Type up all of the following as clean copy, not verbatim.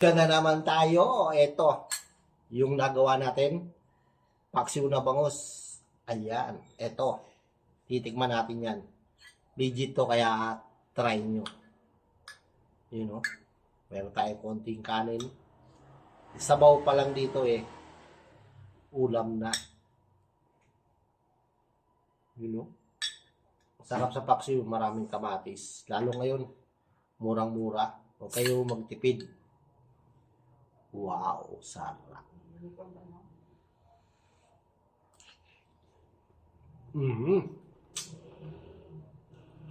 Yan na naman tayo. Ito, yung nagawa natin. Paksiw na bangus. Ayan, ito. Titikman natin yan. Legit to, kaya try nyo. You know, meron tayong konting kanin. Sabaw pa lang dito eh. Ulam na. You know, sarap sa paksiw, maraming kamatis. Lalo ngayon, murang-mura. Huwag kayo magtipid. Wow, sarap.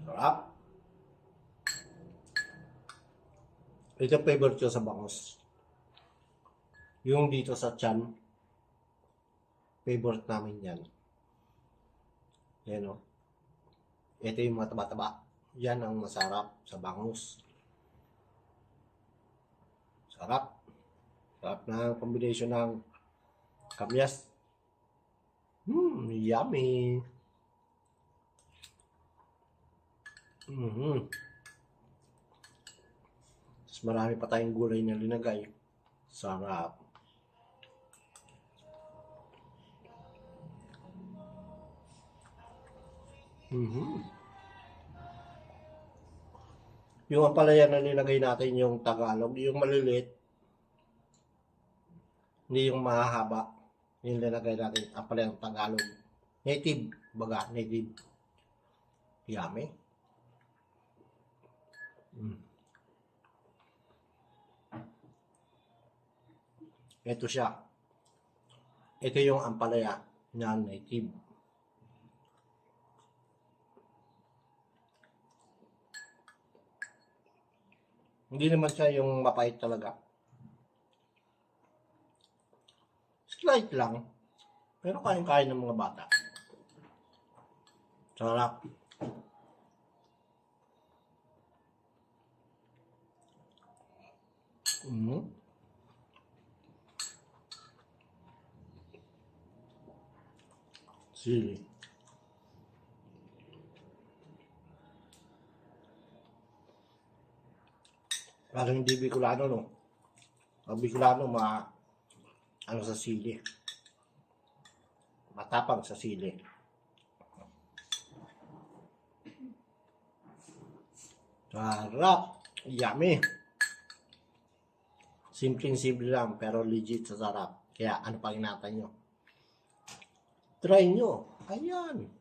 Sarap. Ito favorite ko sa bangus. Yung dito sa tiyan, favorite namin yan. Yan o. Ito yung mataba-taba. Yan ang masarap sa bangus. Sarap. Sarap na combination ng kamyas. Yummy. Mas marami pa tayong gulay na linagay. Sarap. Yung ampalaya na nilagay natin, yung Tagalog, yung maliliit, hindi yung mahahaba. Yung nilagay natin, ampalaya ng Tagalog. Native, baga, native. Yummy. Ito siya. Ito yung ampalaya na native. Hindi naman siya yung mapait talaga. Slight lang. Pero kain-kain ng mga bata. Sarap. Sili. Parang hindi Bicolano, no? Ang Bicolano, ano sa sili. Matapang sa sili. Sarap. Yummy. Simpleng-simple lang, pero legit sa sarap. Kaya ano pang inatay nyo? Try nyo. Ayan.